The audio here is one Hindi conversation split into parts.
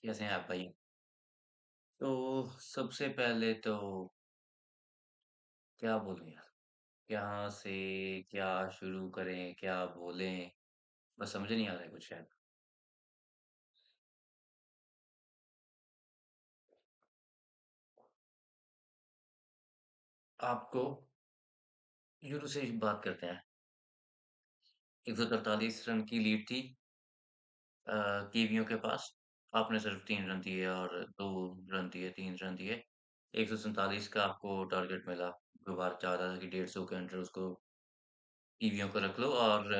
कैसे हैं आप भाई? तो सबसे पहले तो क्या बोलूँ यार? कहाँ से क्या शुरू करें, क्या बोलें? बस समझ नहीं आ रहा है कुछ शायद। आपको शुरू से ही बात करते हैं। 143 रन की लीड थी कीवियों के पास। आपने सिर्फ 3 रन दिए और 2 रन दिए, 3 रन दिए। 147 का आपको टारगेट मिला। जो बार चाहता था कि 150 के अंडर उसको कीवियों को रख लो और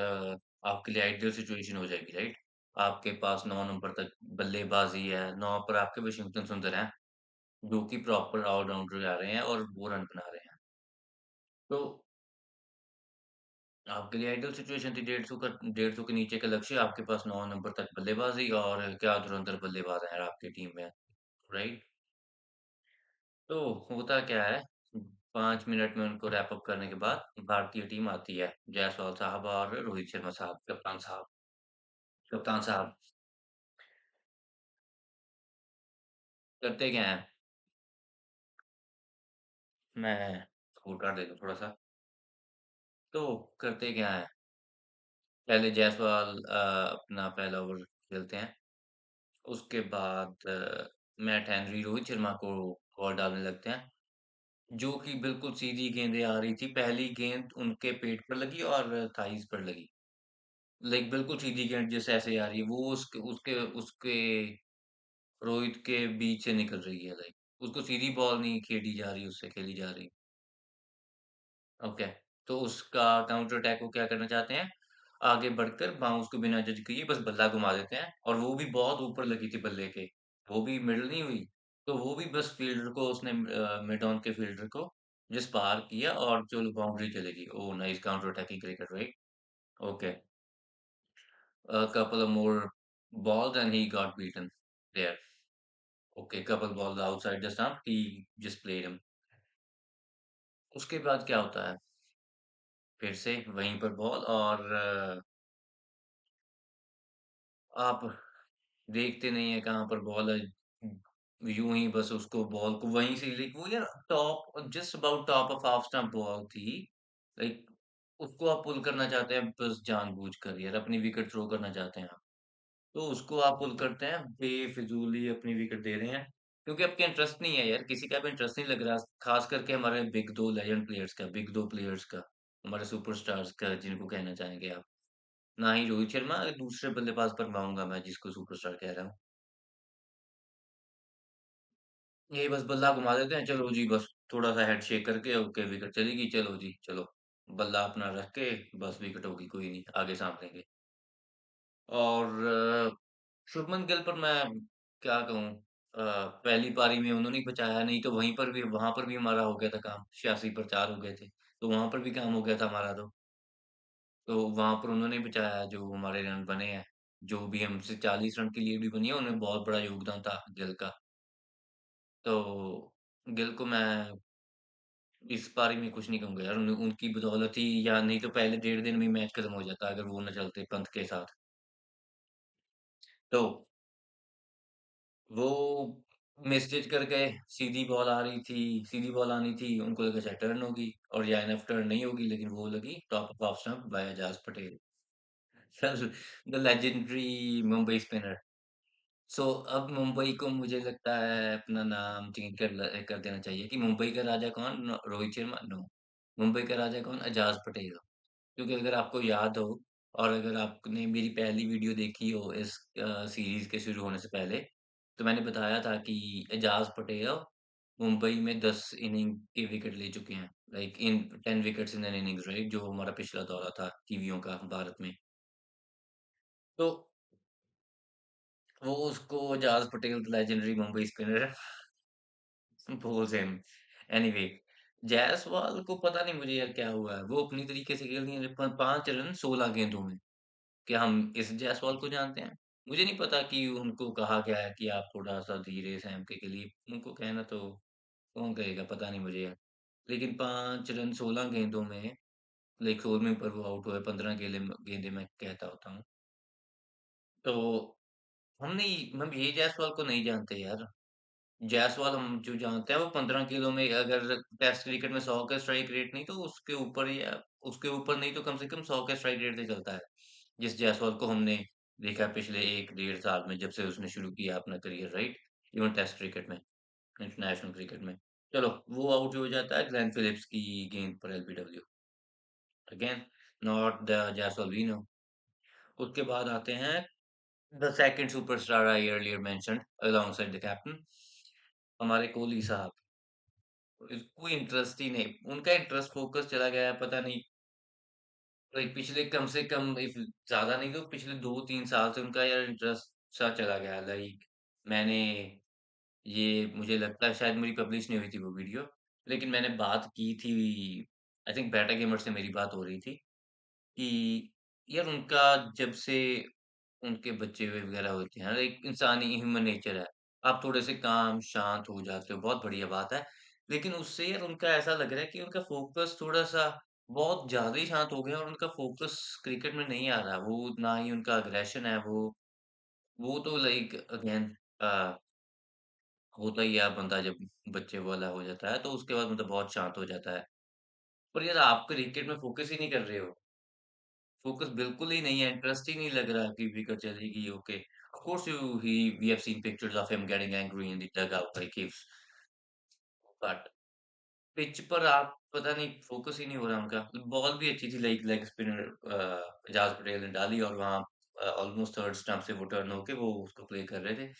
आपके लिए आइडियल सिचुएशन हो जाएगी, राइट? आपके पास 9 नंबर तक बल्लेबाज़ी है, 9 पर आपके वाशिंगटन सुंदर हैं, जो कि प्रॉपर ऑल-राउंडर आ रहे हैं और वो रन बना रहे हैं। तो आपके लिए आइडियल सिचुएशन थी 150 का 150 के नीचे का लक्ष्य, आपके पास 9 नंबर तक बल्लेबाज़ी और क्या धुरंधर बल्लेबाज़ हैं आपकी टीम में, राइट? तो होता क्या है, 5 मिनट में उनको रैप अप करने के बाद भारतीय टीम आती है। जायसवाल साहब और रोहित शर्मा साहब, कप्तान साहब। कप्तान साहब करते क्या हैं, मैं स्कोर कार्ड दे दूँ थोड़ा-सा। तो करते क्या हैं, पहले जायसवाल अपना पहला ओवर खेलते हैं। उसके बाद मैट हेनरी रोहित शर्मा को बॉल डालने लगते हैं, जो कि बिल्कुल सीधी गेंदें आ रही थी। पहली गेंद उनके पेट पर लगी और थाइस पर लगी। लाइक बिल्कुल सीधी गेंद जैसे ऐसे आ रही है, वो उसके उसके उसके रोहित के बीच से निकल रही है लाइक। उसको सीधी बॉल नहीं खेली जा रही, उससे खेली जा रही। ओके, तो उसका काउंटर अटैक वो क्या करना चाहते हैं, आगे बढ़कर बाउंस को बिना जज किए बस बल्ला घुमा देते हैं और वो भी बहुत ऊपर लगी थी बल्ले के, वो भी मिडल नहीं हुई। तो वो भी बस फ़ील्डर को उसने मिड ऑन के फ़ील्डर को जस्ट पार किया और चलो बाउंड्री चलेगी। Oh nice counter attacking cricket right? Okay, couple of more balls and he got beaten there. Okay, couple balls outside the stump, he just played him. उसके बाद क्या होता है? फिर से वहीं पर बॉल और आप देखते नहीं है कहाँ पर बॉल है। यूँ ही बस उसको बॉल को वहीं से लाइक वो यार top just about top of half stump ball थी। लाइक उसको आप पुल करना चाहते हैं बस जानबूझकर यार अपनी विकेट थ्रो करना चाहते हैं आप। तो उसको आप पुल करते हैं, बेफिज़ूल अपनी विकेट दे रहे हैं। क्योंकि आपका इंटरेस्ट नहीं है यार, किसी का भी इंटरेस्ट नहीं लग रहा, ख़ास करके हमारे बिग 2 लेजेंड प्लेयर्स का, बिग 2 प्लेयर्स का, हमारे सुपरस्टार्स का जिनको कहना चाहेंगे आप। ना ही रोहित शर्मा, दूसरे बल्लेबाज पर मानूँगा मैं जिसको सुपरस्टार कह रहा हूँ। यही बस बल्ला घुमा देते हैं, चलो जी बस थोड़ा-सा हेड शेक करके ओके विकेट चलेगी, चलो जी चलो। बल्ला अपना रख के बस विकेट होगी कोई नहीं, आगे सामने के। और शुभमन गिल पर मैं क्या कहूँ पहली पारी में उन्होंने ही बचाया, नहीं तो वहीं पर भी वहाँ पर भी हमारा हो गया था काम, 86 पर 4 हो गए थे। तो वहाँ पर भी काम हो गया था हमारा तो वहाँ पर उन्होंने बचाया जो हमारे रन बने हैं। जो भी हमसे 40 रन की लीड भी बनी है, उनमें बहुत बड़ा योगदान था गिल का। तो गिल को मैं इस पारी में कुछ नहीं कहूँगा यार, उनकी बदौलत ही या नहीं तो पहले डेढ़ दिन में ही मैच खत्म हो जाता अगर वो ना चलते पंत के साथ। तो वो मिसजज कर गए, सीधी बॉल आ रही थी, सीधी बॉल आनी थी, उनको लगा शायद टर्न होगी और या एनएफ टर्न नहीं होगी लेकिन वो लगी top of off stump by Ajaz Patel. Sir the legendary Mumbai spinner. So अब मुंबई को मुझे लगता है अपना नाम चेंज कर देना चाहिए कि मुंबई का राजा कौन? रोहित शर्मा? नो। मुंबई का राजा कौन? एजाज पटेल। क्योंकि अगर आपको याद हो और अगर आपने मेरी पहली वीडियो देखी हो इस सीरीज़ के शुरू होने से पहले, तो मैंने बताया था कि एजाज़ पटेल मुंबई में 10 इनिंग के विकेट ले चुके हैं। Like in 10 wickets in an innings right जो हमारा पिछला दौरा था टीवियों का भारत में। तो वो उसको Ajaz Patel the legendary Mumbai spinner bowls him. Anyway Jaiswal को पता नहीं मुझे यार क्या हुआ है। वो अपनी तरीके से खेल रही है 5 रन 16 गेंदों में। क्या हम इस जायसवाल को जानते हैं? मुझे नहीं पता कि उनको कहा गया है कि आप थोड़ा-सा धीरे से एमके के लिए उनको कहना तो कौन कहेगा पता नहीं मुझे यार। लेकिन 5 रन 16 गेंदों में लाइक 16वीं पर वो आउट हुए 15 गेंदें मैं कहता होता हूँ। तो हम ये जायसवाल को नहीं जानते यार। जायसवाल हम जो जानते हैं वो 15 किलो में, अगर टेस्ट क्रिकेट में 100 का स्ट्राइक रेट नहीं तो उसके ऊपर, या उसके ऊपर नहीं तो कम से कम 100 का स्ट्राइक रेट से चलता है। जिस जायसवाल को हमने देखा पिछले 1 डेढ़ साल में, जब से उसने शुरू किया अपना career, right? Even test cricket में, इंटरनेशनल क्रिकेट में। चलो, वो आउट हो जाता है ग्लेन फिलिप्स की गेंद पर LBW. Again, not the Jaiswal we know. उसके बाद आते हैं the second superstar I earlier mentioned alongside the captain, हमारे कोहली साहब। कोई इंटरेस्ट ही नहीं, उनका इंटरेस्ट फोकस चला गया है, पता नहीं। लाइक पिछले कम से कम, इफ ज्यादा नहीं तो पिछले 2 3 साल से उनका यार इंटरेस्ट सा चला गया। लाइक मैंने, ये मुझे लगता है शायद मेरी पब्लिश नहीं हुई थी वो वीडियो, लेकिन मैंने बात की थी, आई थिंक बेटा गेमर से मेरी बात हो रही थी कि यार उनका, जब से उनके बच्चे हुए वगैरह होते हैं, एक इंसानी ह्यूमन नेचर है। आप थोड़े से काम शांत हो जाते हो, बहुत बढ़िया बात है। लेकिन उससे यार उनका ऐसा लग रहा है कि उनका फोकस थोड़ा-सा बहुत ज़्यादा ही शांत हो गया, और उनका फोकस क्रिकेट में नहीं आ रहा। वो ना ही उनका अग्रेशन है, वो तो लाइक अगेन अ, होता ही है, बंदा जब बच्चे वाला हो जाता है तो उसके बाद मतलब बहुत शांत हो जाता है। पर यार आप क्रिकेट में फोकस ही नहीं कर रहे हो। फोकस बिल्कुल ही नहीं है, इंटरेस्ट ही नहीं लग रहा कि विकेट चलेगी, okay. Of course you he we have seen pictures of him getting angry in the dugout where he keeps, but pitch पर आप पता नहीं, फोकस ही नहीं हो रहा उनका। बॉल भी अच्छी थी, like leg spinner Ajaz Patel ने डाली, और वहाँ ऑलमोस्ट थर्ड स्टंप से वो टर्न होके वो उसको प्ले कर रहे थे।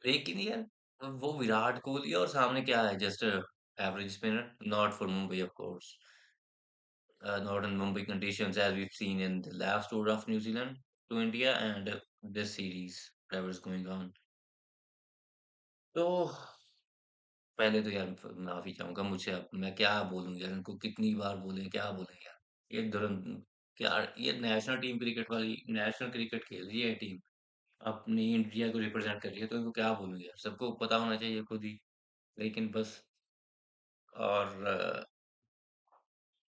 लेकिन यार वो विराट कोहली और सामने क्या है, just average spinner, not for Mumbai of course, not in Mumbai conditions as we've seen in the last tour of New Zealand to India, and this series whatever is going on. तो पहले तो यार माफी चाहूंगा, मुझे अब मैं क्या बोलूं यार, इनको कितनी बार बोले, क्या बोले यार। ये दुरंत, क्या ये नेशनल टीम क्रिकेट वाली, नेशनल क्रिकेट खेल रही है टीम, अपनी इंडिया को रिप्रेजेंट कर रही है, तो इनको क्या बोलूं यार, सबको पता होना चाहिए खुद ही। लेकिन बस, और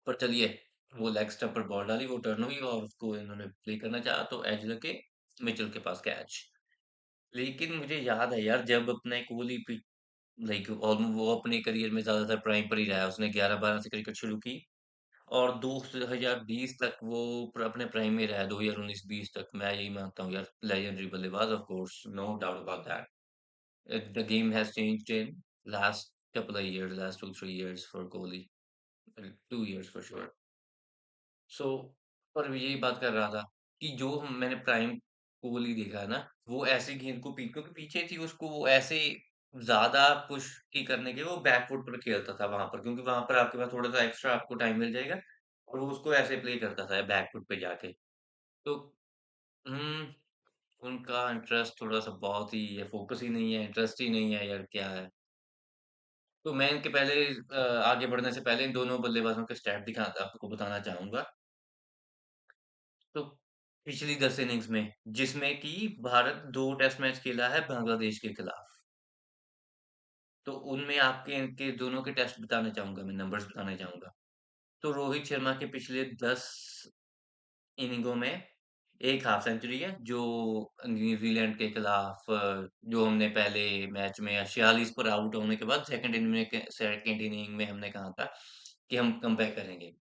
पर चलिए, वो लेग स्टंप पर बॉल डाली, वो टर्न हुई और उसको इन्होंने प्ले करना चाहा तो एज लगे मिचेल के पास कैच। लेकिन मुझे याद है यार, जब अपने कोहली लाइक वो अपने करियर में ज्यादातर प्राइम पर ही रहा है, उसने 11 12 से क्रिकेट शुरू की, और 2020 तक वो अपने प्राइम में रहा है, 2019 20 तक। मैं यही मानता हूँ यार, लेजेंडरी बल्लेबाज, of course, no doubt about that. The game has changed in last couple of years, last 2 3 years for Kohli, 2 years for sure. सो, पर मैं यही बात कर रहा था कि जो मैंने प्राइम कोहली देखा है ना, वो ऐसे गेंद को क्योंकि पीछे थी, उसको वो ऐसे ज्यादा पुश की करने के वो बैकफुट पर खेलता था वहां पर, क्योंकि वहां पर आपके पास थोड़ा सा एक्स्ट्रा आपको टाइम मिल जाएगा, और वो उसको ऐसे प्ले करता था बैकफुट पे जाके। तो हम्म उनका इंटरेस्ट थोड़ा सा बहुत ही है, फोकस ही नहीं है, इंटरेस्ट ही नहीं है यार, क्या है। तो मैं इनके पहले आगे बढ़ने से पहले इन दोनों बल्लेबाजों के स्टैट दिखा आपको बताना चाहूंगा। तो पिछली 10 इनिंग्स में, जिसमें कि भारत 2 टेस्ट मैच खेला है बांग्लादेश के खिलाफ, तो उनमें आपके इनके दोनों के टेस्ट बताना चाहूंगा, मैं नंबर्स बताना चाहूंगा। तो रोहित शर्मा के पिछले 10 इनिंगों में एक हाफ सेंचुरी है, जो न्यूजीलैंड के खिलाफ जो हमने पहले मैच में 46 पर आउट होने के बाद सेकंड इनिंग में हमने कहा था कि हम कमबैक करेंगे,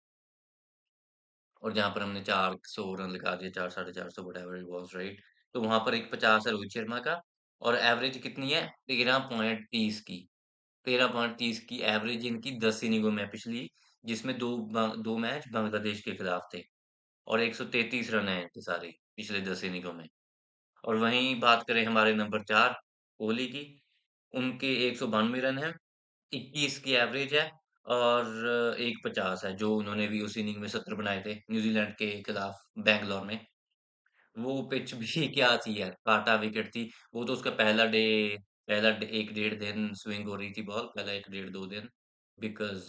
और जहाँ पर हमने 400 रन लगा दिए, 4 साढ़े 400 व्हाटएवर इट वाज, राइट? तो वहां पर एक 50 है रोहित शर्मा का, और एवरेज कितनी है, 13.30 की। 13.30 की एवरेज इनकी 10 इनिंगों में पिछली, जिसमें दो मैच बांग्लादेश के खिलाफ थे, और 133 रन है इनके सारे पिछले 10 इनिंगों में। और वहीं बात करें हमारे नंबर 4 कोहली की, उनके 192 रन है, 21 की एवरेज है, और 150 है, जो उन्होंने भी उस इनिंग में 70 बनाए थे न्यूजीलैंड के खिलाफ बैंगलोर में। वो पिच भी क्या थी यार, काटा विकेट थी। वो तो उसका एक डेढ़ दिन स्विंग हो रही थी बॉल, पहला एक डेढ़ 2 दिन, बिकॉज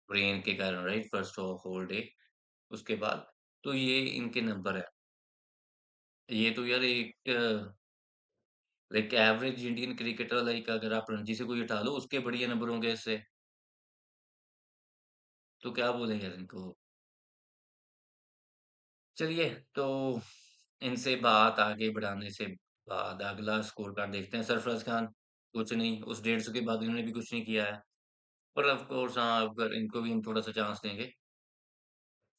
रेन के कारण, right, first of whole day. उसके बाद तो ये इनके नंबर है। ये तो यार एक like average Indian cricketer, like अगर आप रणजी से कोई हटा लो, उसके बढ़िया नंबर होंगे इससे। तो क्या बोलेंगे यार इनको। चलिए, तो इनसे बात आगे बढ़ाने से बाद अगला स्कोर कार्ड देखते हैं। सरफराज खान कुछ नहीं, उस 150 के बाद इन्होंने भी कुछ नहीं किया है। पर ऑफ कोर्स हाँ, अगर इनको भी हम थोड़ा-सा चांस देंगे।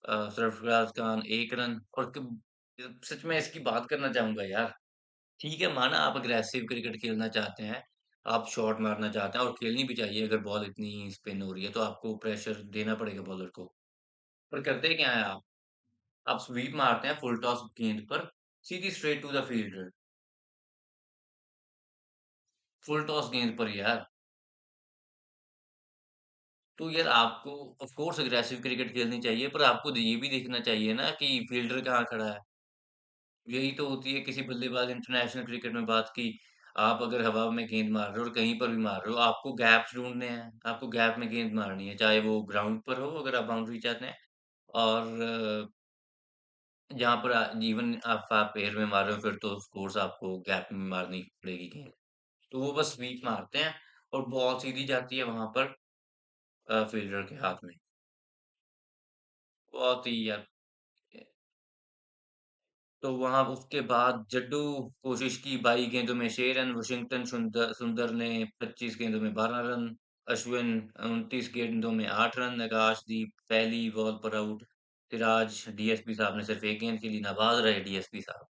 सरफराज खान 1 रन और सच में इसकी बात करना चाहूँगा यार। ठीक है, माना आप अग्रेसिव क्रिकेट खेलना चाहते हैं, आप शॉट मारना चाहते हैं और खेलनी भी चाहिए अगर बॉल इतनी स्पिन हो रही है, तो आपको प्रेशर देना पड़ेगा बॉलर को। पर करते क्या हैं आप? आप स्वीप मारते हैं फुल टॉस गेंद पर, सीधी straight to the fielder, full toss गेंद पर यार। तो यार आपको ऑफ कोर्स अग्रेसिव क्रिकेट खेलनी चाहिए, पर आपको ये भी देखना चाहिए ना कि फील्डर कहाँ खड़ा है। यही तो होती है किसी बल्लेबाज इंटरनेशनल क्रिकेट में बात की, आप अगर हवा में गेंद मार रहे हो और कहीं पर भी मार रहे हो, आपको गैप्स ढूँढने हैं, आपको गैप में गेंद मारनी है, चाहे वो ग्राउंड पर हो अगर आप बाउंड्री चाहते हैं और जहाँ पर इवन आप एयर में मार रहे हो फिर तो ऑफ कोर्स आपको गैप में मारनी पड़ेगी गेंद। तो वो बस स्वीप मारते हैं और बॉल सीधी जाती है वहाँ पर फील्डर के हाथ में। बहुत ही यार तो वहाँ उसके बाद जड्डू कोशिश की 22 गेंदों में 6 रन, वाशिंगटन सुंदर सुंदर ने 25 गेंदों में 12 रन, अश्विन 29 गेंदों में 8 रन, आकाशदीप पहली बॉल पर आउट, सिराज डीएसपी साहब ने सिर्फ 1 गेंद के लिए नाबाद रहे डीएसपी साहब।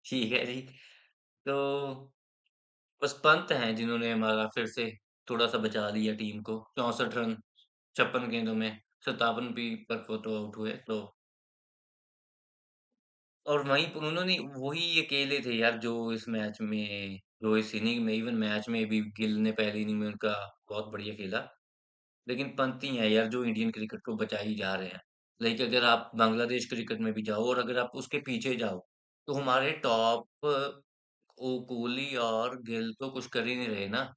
ठीक है जी। तो बस पंत हैं जिन्होंने हमारा फिर से थोड़ा-सा बचा लिया टीम को, 64 रन 56 गेंदों में, 57 भी पर वो तो आउट हुए तो और वहीं पर उन्होंने वही अकेले थे यार जो इस इनिंग में इवन मैच में भी गिल ने पहली इनिंग में उनका बहुत बढ़िया खेला। लेकिन पंत ही हैं यार जो इंडियन क्रिकेट को बचा ही जा रहे हैं। लाइक अगर आप बांग्लादेश क्रिकेट में भी जाओ और अगर आप उसके पीछे जाओ, तो हमारे टॉप कोहली और गिल तो कुछ कर ही नहीं रहे ना।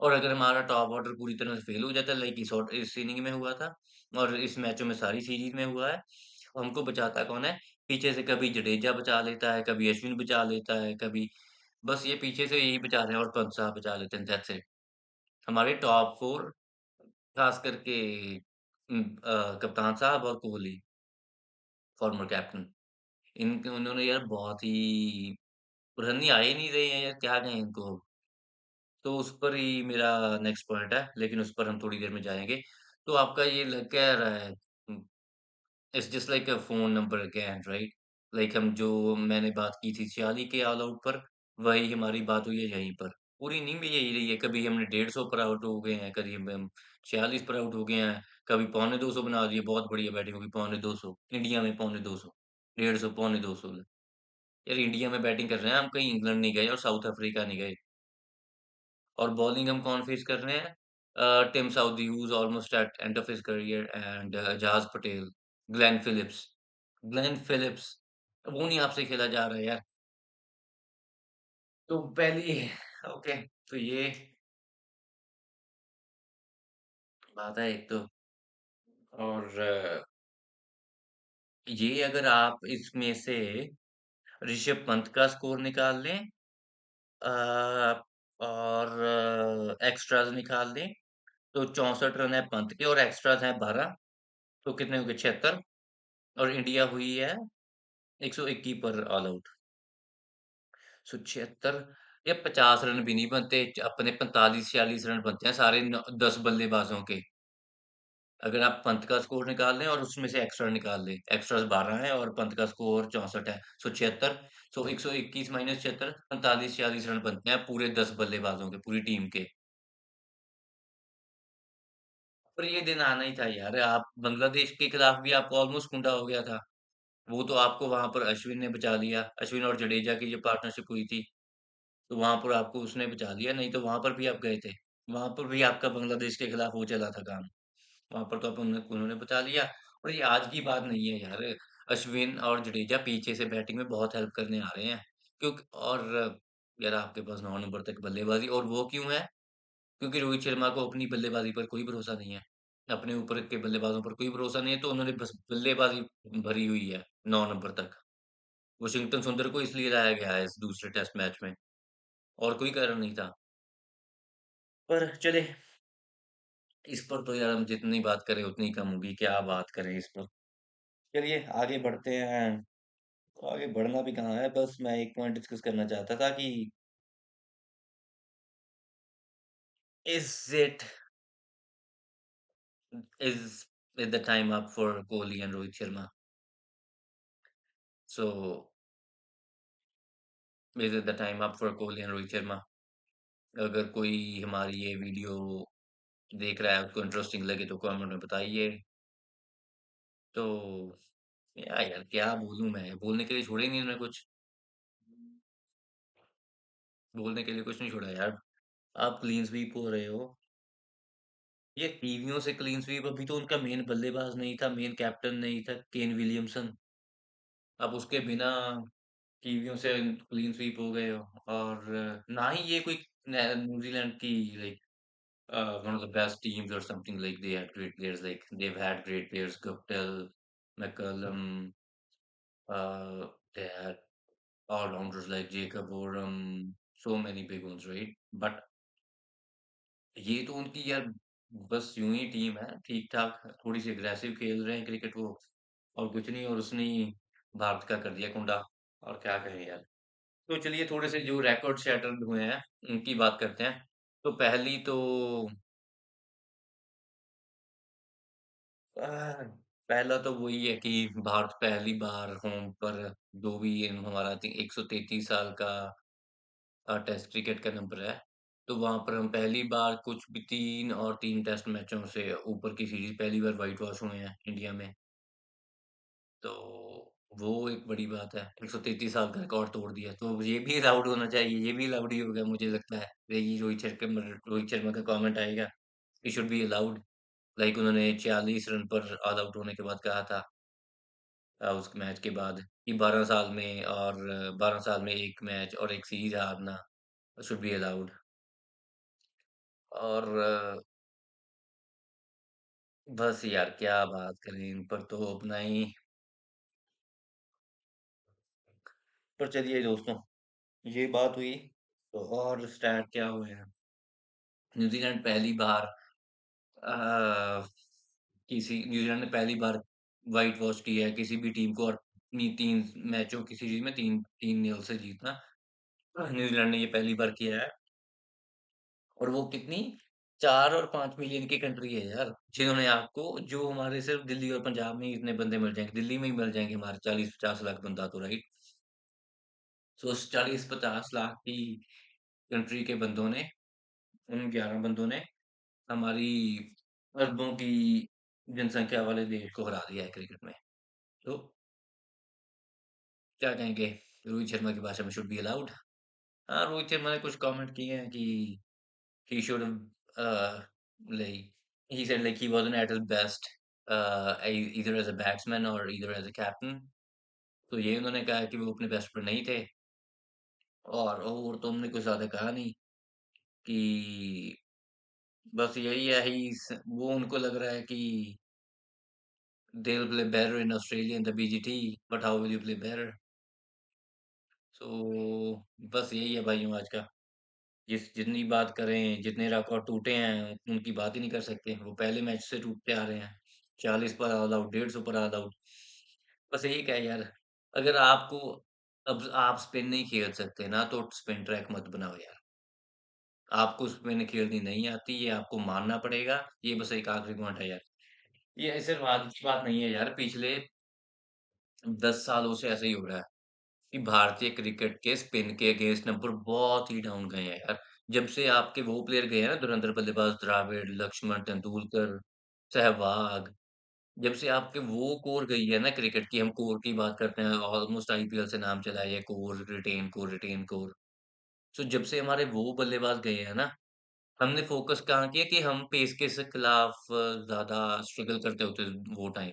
और अगर हमारा टॉप ऑर्डर पूरी तरह से फेल हो जाता है लाइक इस इनिंग में हुआ था और इस मैचों में सारी सीरीज में हुआ है, हमको बचाता कौन है? पीछे से कभी जडेजा बचा लेता है, कभी अश्विन बचा लेता है, कभी बस ये पीछे से यही बचा रहे हैं और पंत साहब बचा लेते हैं, दैट्स इट। हमारे टॉप 4 खास करके कप्तान साहब और कोहली, फॉर्मर कैप्टन, इनके उन्होंने यार बहुत ही रन ही आ ही नहीं रहे हैं यार, क्या कहें इनको। तो उस पर ही मेरा नेक्स्ट पॉइंट है, लेकिन उस पर हम थोड़ी देर में जाएँगे। तो आपका ये लग क्या रहा है? It's just like a phone number again right? Like हम जो मैंने बात की थी 46 के ऑल आउट पर, वही हमारी बात हुई है यहीं पर। पूरी इनिंग भी यही रही है, कभी हमने 150 पर आउट हो गए हैं, कभी हम 46 पर आउट हो गए हैं, कभी पौने 200 बना दिए, बहुत बढ़िया बैटिंग होगी, पौने 200 इंडिया में पौने 200, 150 पौने 200 यार इंडिया में बैटिंग कर रहे हैं हम, कहीं इंग्लैंड नहीं गए और साउथ अफ्रीका नहीं गए। और बॉलिंग हम कौन फेस कर रहे हैं? Tim Southee who is almost at end of his career and Ajaz Patel, Glenn Phillips. Glenn Phillips वो नहीं आपसे खेला जा रहा है यार। तो पहली ओके तो ये बात है एक तो और ये अगर आप इसमें से ऋषभ पंत का स्कोर निकाल लें अ, और एक्स्ट्रास निकाल दें तो 64 रन है पंत के और एक्स्ट्रास हैं 12 तो कितने हो गए 76 और इंडिया हुई है 121 पर ऑल आउट। सो 76 या 50 रन भी नहीं बनते, अपने 45-46 रन बनते हैं सारे 10 बल्लेबाजों के। अगर आप पंत का स्कोर निकाल लें और उसमें से एक्स्ट्रा निकाल लें, एक्स्ट्रास 12 हैं और पंत का स्कोर 64 है, सो 76 सो 121 माइनस 76 45-46 रन बनते हैं पूरे 10 बल्लेबाजों के, पूरी टीम के। पर ये दिन आना ही था यार, आप बांग्लादेश के खिलाफ भी आपको ऑलमोस्ट कुंडा हो गया था। वो तो आपको वहाँ पर अश्विन ने बचा लिया, अश्विन और जडेजा की जो पार्टनरशिप हुई थी। तो वहाँ पर आपको उसने बचा लिया, नहीं तो वहाँ पर भी आप गए थे। वहाँ पर भी आपका बांग्लादेश के खिलाफ हो चला था काम। वहाँ पर तो आप उन्होंने बचा लिया और ये आज की बात नहीं है यार। अश्विन और जडेजा पीछे से बैटिंग में बहुत हेल्प करने आ रहे हैं। क्योंकि और यार आपके पास 9 नंबर तक बल्लेबाज़ी और वो क्यों है? क्योंकि रोहित शर्मा को अपनी बल्लेबाज़ी पर कोई भरोसा नहीं है। अपने ऊपर के बल्लेबाज़ों पर कोई भरोसा नहीं है, तो उन्होंने बस बल्लेबाज़ी भरी हुई है 9 नंबर तक। वाशिंगटन सुंदर को इसलिए लाया गया है इस दूसरे टेस्ट मैच में और कोई कारण नहीं था। पर चले इस पर तो यार हम जितनी बात करें उतनी कम होगी, क्या बात करें इस पर। चलिए आगे बढ़ते हैं आगे बढ़ना भी कहाँ है, बस मैं एक पॉइंट डिस्कस करना चाहता था कि is it is is the time up for Kohli and Rohit Sharma? So is it the time up for Kohli and Rohit Sharma? अगर कोई हमारी ये वीडियो देख रहा है, उसको इंटरेस्टिंग लगे तो कमेंट में बताइए। तो यार क्या बोलूं, मैं बोलने के लिए छोड़े ही नहीं इन्होंने कुछ। बोलने के लिए कुछ नहीं छोड़ा यार। आप क्लीन स्वीप हो रहे हो, ये टीवियों से क्लीन स्वीप। अभी तो उनका मेन बल्लेबाज नहीं था, मेन कैप्टन नहीं था, केन विलियमसन। अब उसके बिना टीवियों से क्लीन स्वीप हो गए हो। और ना ही ये कोई न्यूजीलैंड की like one of the best teams or something, like they had great players, like they've had great players, Guptill, McCullum, uh, they had all-rounders like Jacob Oram, so many big ones, right? But ये तो उनकी यार बस यूं ही टीम है, ठीक ठाक, थोड़ी सी अग्रेसिव खेल रहे हैं क्रिकेट वो, और कुछ नहीं। और उसने ही भारत का कर दिया कुंडा। और क्या कहें यार। तो चलिए थोड़े से जो रिकॉर्ड सेटर हुए हैं उनकी बात करते हैं। तो पहली तो आह, पहला तो वही है कि भारत पहली बार होम पर जो भी ये हमारा 133 साल का टेस्ट क्रिकेट का नंबर है। तो वहां पर हम पहली बार कुछ भी 3 टेस्ट मैचों से ऊपर की सीरीज पहली बार व्हाइट वॉश हुए हैं इंडिया में। तो वो एक बड़ी बात है, 133 साल का रिकॉर्ड तोड़ दिया, तो ये भी अलाउड होना चाहिए। ये भी अलाउड ही होगा मुझे लगता है। यही रोहित शर्मा का कमेंट आएगा, he should be allowed. Like उन्होंने 46 रन पर ऑल आउट होने के बाद कहा था, उस मैच के बाद, कि 12 साल में, और 12 साल में एक मैच और एक सीरीज हारना शुड बी अलाउड। और बस यार क्या बात करें, इन पर तो अपना ही। पर चलिए दोस्तों, ये बात हुई। तो और स्टैट क्या हुए हैं? न्यूजीलैंड पहली बार अ, किसी न्यूजीलैंड ने पहली बार व्हाइट वॉश किया है किसी भी टीम को, और अपनी 3 मैचों की सीरीज में 3-0 से जीतना न्यूजीलैंड ने ये पहली बार किया है। और वो कितनी 4 और 5 मिलियन की कंट्री है यार, जिन्होंने आपको, जो हमारे सिर्फ दिल्ली और पंजाब में ही इतने बंदे मिल जाएंगे, दिल्ली में ही मिल जाएंगे हमारे 40-50 लाख बंदा तो, राइट? सो उस 40-50 लाख की कंट्री के बंदों ने, उन 11 बंदों ने हमारी अरबों की जनसंख्या वाले देश को हरा दिया है क्रिकेट में। तो क्या कहेंगे, रोहित शर्मा की भाषा में शुड बी अलाउड। हाँ, रोहित शर्मा ने कुछ कमेंट किए हैं कि he should have like he said like he wasn't at his best either as a batsman or either as a captain। तो ये उन्होंने कहा कि वो अपने बेस्ट पर नहीं थे। और तो हमने कुछ ज्यादा कहा नहीं, कि बस यही है ही वो उनको लग रहा है कि they'll play better in Australia in the BGT, but how will you play better? So बस यही है भाइयों आज का। जितनी बात करें, जितने रिकॉर्ड टूटे हैं उनकी बात ही नहीं कर सकते। वो पहले मैच से टूटते आ रहे हैं, 40 पर ऑल आउट, 150 पर ऑल आउट। बस यही क्या है यार, अगर आपको, अब आप स्पिन नहीं खेल सकते ना, तो स्पिन ट्रैक मत बनाओ यार। आपको स्पिन खेलनी नहीं आती, ये आपको मानना पड़ेगा। ये बस एक आखिरी पॉइंट है यार। ये सिर्फ आज की बात नहीं है यार, पिछले 10 सालों से ऐसा ही हो रहा है कि भारतीय क्रिकेट के स्पिन के अगेंस्ट नंबर बहुत ही डाउन गए हैं यार। जब से आपके वो प्लेयर गए हैं ना, धुरंधर बल्लेबाज द्रविड़, लक्ष्मण, तेंदुलकर, सहवाग, जब से आपके वो कोर गई है ना क्रिकेट की, हम कोर की बात करते हैं, ऑलमोस्ट आईपीएल से नाम चला है ये core, retain core, retain core. So जब से हमारे वो बल्लेबाज गए हैं ना, हमने फोकस कहाँ किया कि हम पेस के खिलाफ ज्यादा स्ट्रगल करते होते वो टाइम।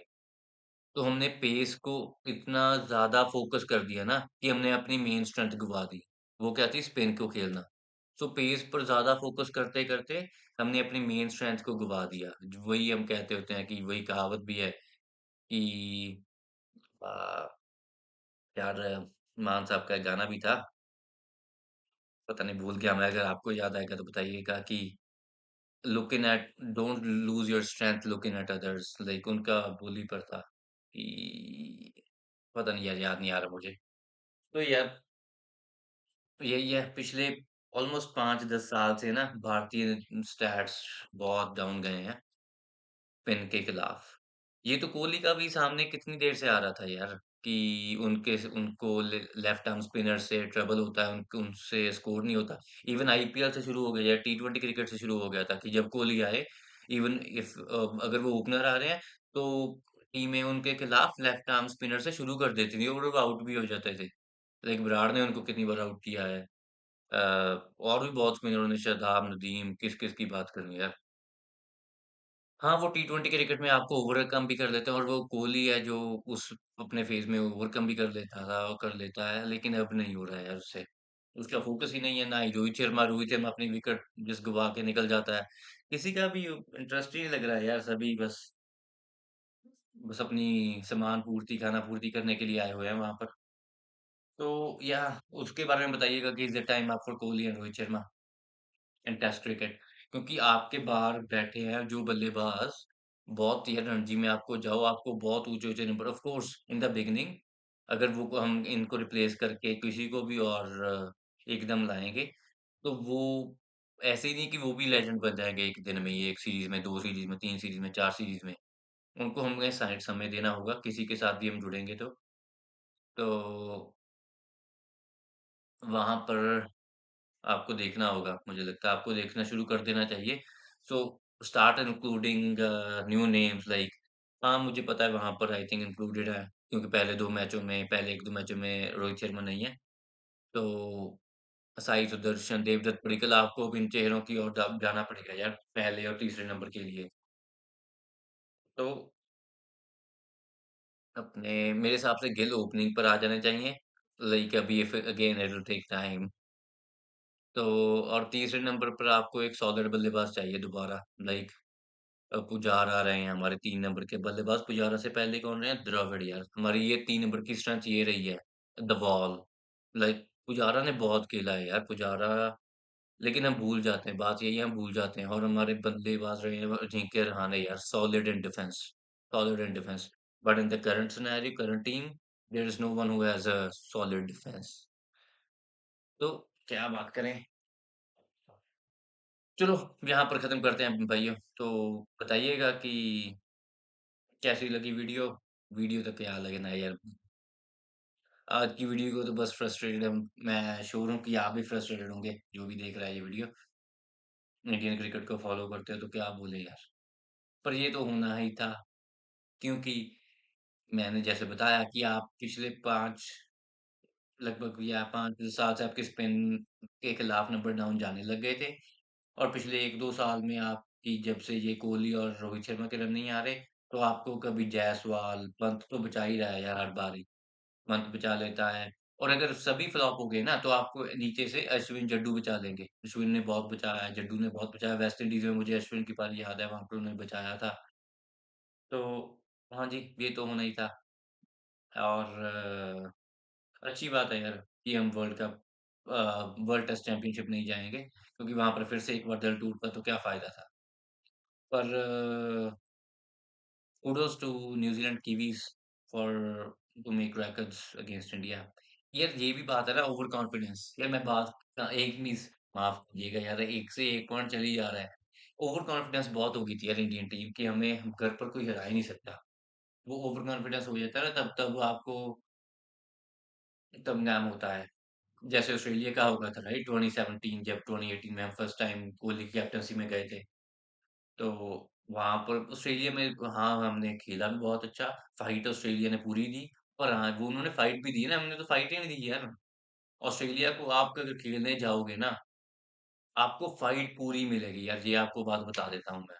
तो हमने पेस को इतना ज़्यादा फ़ोकस कर दिया ना, कि हमने अपनी मेन स्ट्रेंथ गँवा दी। वो क्या थी, स्पिन को खेलना। सो पेस पर ज़्यादा फ़ोकस करते-करते हमने अपनी मेन स्ट्रेंथ को गँवा दिया। वही हम कहते होते हैं, कि वही कहावत भी है कि अ, यार मान साहब का एक गाना भी था, पता नहीं भूल गया मैं, अगर आपको याद आएगा तो बताइएगा, कि looking at don't lose your strength looking at others, like उनका बोली पर था कि पता नहीं यार, याद नहीं आ रहा मुझे। तो यार यही है, पिछले ऑलमोस्ट 5-10 साल से ना भारतीय स्टैट्स बहुत डाउन गए हैं पिन के खिलाफ। ये तो कोहली का भी सामने कितनी देर से आ रहा था यार कि उनको लेफ्ट आर्म स्पिनर से ट्रबल होता है, उनसे स्कोर नहीं होता। इवन आईपीएल से शुरू हो गया या टी20 क्रिकेट से शुरू हो गया था कि जब कोहली आए, इवन इफ अगर वो ओपनर आ रहे हैं तो टीमें उनके खिलाफ लेफ्ट आर्म स्पिनर से शुरू कर देती थी और वो आउट भी हो जाते थे। लाइक बराड़ ने उनको कितनी बार आउट किया है। अ, और भी बहुत स्पिनरों ने, शादाब, नदीम, किस-किस की बात करूँ यार। हाँ, वो टी20 क्रिकेट में आपको ओवरकम भी कर लेते हैं और वो कोहली है जो उस अपने फ़ेज़ में ओवरकम भी कर लेता था और कर लेता है, लेकिन अब नहीं हो रहा है यार उससे। उसका फ़ोकस ही नहीं है, ना ही रोहित शर्मा अपनी विकेट जस्ट गँवा के निकल जाता है। किसी का भी इंटरेस्ट ही नहीं लग रहा है यार, सभी बस बस अपनी सामान पूर्ति, खाना पूर्ति करने के लिए आए हुए हैं वहाँ पर। तो या उसके बारे में बताइएगा कि is the time up for Kohli and Rohit Sharma in test cricket, क्योंकि आपके बाहर बैठे हैं जो बल्लेबाज, बहुत ही रणजी में आपको जाओ, आपको बहुत ऊँचे-ऊँचे number of course in the beginning अगर वो को हम इनको रिप्लेस करके किसी को भी और एकदम लाएँगे, तो वो ऐसे ही नहीं कि वो भी लेजेंड बन जाएँगे 1 दिन में ही, 1 सीरीज़ में, 2 सीरीज़ में, 3 सीरीज़ में, 4 सीरीज़ में। उनको हमें साइड समय देना होगा, किसी के साथ भी हम जुड़ेंगे तो। तो वहाँ पर आपको देखना होगा, मुझे लगता है आपको देखना शुरू कर देना चाहिए। So start including new names like हाँ, मुझे पता है वहाँ पर आई थिंक इंक्लूडेड है, क्योंकि पहले 1-2 मैचों में रोहित शर्मा नहीं है। तो साई सुदर्शन, देवदत्त पडिक्कल आपको अब इन चेहरों की ओर जाना पड़ेगा यार, पहले और तीसरे नंबर के लिए। तो अपने मेरे हिसाब से गिल ओपनिंग पर आ जाने चाहिए। लाइक अभी if again it will take time. तो और तीसरे नंबर पर आपको एक सॉलिड बल्लेबाज चाहिए दोबारा लाइक पुजारा रहे हैं हमारे 3 नंबर के बल्लेबाज, पुजारा से पहले कौन रहे हैं? द्रविड़ यार, हमारी ये 3 नंबर की स्ट्रेंथ ये रही है, द वॉल। लाइक पुजारा ने बहुत खेला है यार, पुजारा लेकिन हम भूल जाते हैं, बात यही है हम भूल जाते हैं और हमारे बल्लेबाज रहे हैं वो अजिंक्य रहाणे यार, solid in defence. But in the current scenario, current team, there is no one who has a solid defence. तो क्या बात करें? चलो यहाँ पर ख़त्म करते हैं भाइयों। तो बताइएगा कि कैसी लगी वीडियो? वीडियो तो क्या लगना है यार। आज की वीडियो को तो बस फ्रस्ट्रेटेड हम मैं श्योर हूँ कि आप भी फ्रस्ट्रेटेड होंगे, जो भी देख रहा है ये वीडियो। इंडियन क्रिकेट को फ़ॉलो करते हो तो क्या बोले यार। पर ये तो होना ही था, क्योंकि मैंने जैसे बताया कि आप पिछले 5 लगभग या 5 साल से आपके स्पिन के खिलाफ नंबर डाउन जाने लग गए थे और पिछले 1-2 साल में आपकी जब से ये कोहली और रोहित शर्मा के रन नहीं आ रहे, तो आपको कभी जायसवाल, पंत तो बचा ही रहा है यार हर बारी। पंत बचा लेता है और अगर सभी फ्लॉप हो गए ना, तो आपको नीचे से अश्विन, जड्डू बचा लेंगे। अश्विन ने बहुत बचाया है, जड्डू ने बहुत बचाया। वेस्ट इंडीज़ में मुझे अश्विन की पारी याद है, वहाँ पे उन्होंने बचाया था। तो हाँ जी, ये तो होना ही था और अच्छी बात है यार कि हम वर्ल्ड टेस्ट चैंपियनशिप नहीं जाएँगे, क्योंकि वहाँ पर फिर से एक बार दिल टूटता तो क्या फ़ायदा था। पर kudos to New Zealand Kiwis for to make records against India। यार ये भी बात है ना ओवर कॉन्फिडेंस। यार मैं बात एक मिस माफ कीजिएगा यार, एक से एक पॉइंट चली जा रहा है। ओवर कॉन्फिडेंस बहुत हो गई थी यार इंडियन टीम की, हमें घर पर कोई हरा ही नहीं सकता। वो ओवर कॉन्फिडेंस हो जाता है ना, तब तब आपको तब नाम होता है। जैसे ऑस्ट्रेलिया का हो गया था राइट 2017, जब 2018 में हम फर्स्ट टाइम कोहली की कैप्टनसी में गए थे। तो वहाँ पर ऑस्ट्रेलिया में हाँ, हमने खेला भी बहुत अच्छा, फाइट ऑस्ट्रेलिया ने पूरी दी और हाँ, वो उन्होंने फाइट भी दी ना, हमने तो फाइट ही नहीं दी यार। ऑस्ट्रेलिया को आप अगर खेलने जाओगे ना, आपको फाइट पूरी मिलेगी यार, ये आपको बात बता देता हूँ मैं।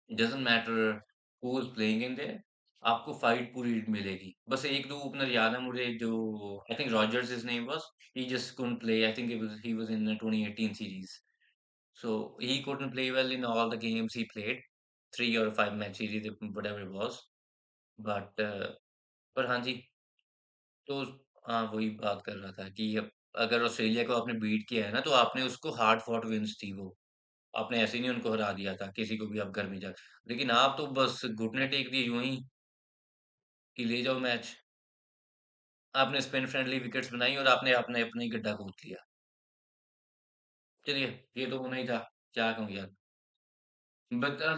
It doesn't matter who is playing in their, आपको फाइट पूरी मिलेगी। बस 1-2 ओपनर याद है मुझे जो I think Rogers his name was, he just couldn't play, I think he was in 2018 series. So he couldn't play well in all the games he played, 3 or 5 match series, whatever it was. But पर हाँ जी, तो हाँ, वही बात कर रहा था कि अगर ऑस्ट्रेलिया को आपने बीट किया है ना, तो आपने उसको हार्ड फॉट विन्स थी वो। आपने ऐसे ही नहीं उनको हरा दिया था, किसी को भी आप घर में जा लेकिन आप तो बस घुटने टेक दिए यूँ ही कि ले जाओ मैच। आपने स्पिन फ्रेंडली विकेट्स बनाई और आपने आपने अपना ही गड्ढा खोद लिया। चलिए, ये तो होना ही था, क्या कहूँ यार।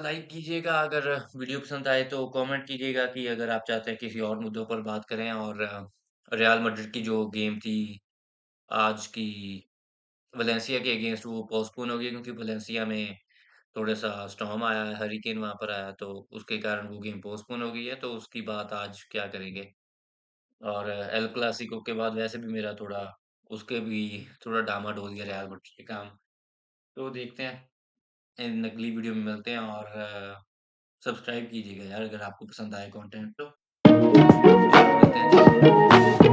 लाइक कीजिएगा अगर वीडियो पसंद आए तो कमेंट कीजिएगा कि अगर आप चाहते हैं किसी और मुद्दों पर बात करें और रियल मैड्रिड की जो गेम थी आज की वैलेंसिया के अगेंस्ट वो पोस्टपोन हो गई क्योंकि वैलेंसिया में थोड़ा-सा स्टॉर्म आया है, हरिकेन वहाँ पर आया तो उसके कारण वो गेम पोस्टपोन हो गई है, तो उसकी बात आज क्या करेंगे। और एल क्लासिको के बाद वैसे भी मेरा थोड़ा उसके भी थोड़ा डामाडोल गया रियल मैड्रिड के काम। तो देखते हैं, इन अगली वीडियो में मिलते हैं और सब्सक्राइब कीजिएगा यार अगर आपको पसंद आए कंटेंट तो। चलो मिलते हैं।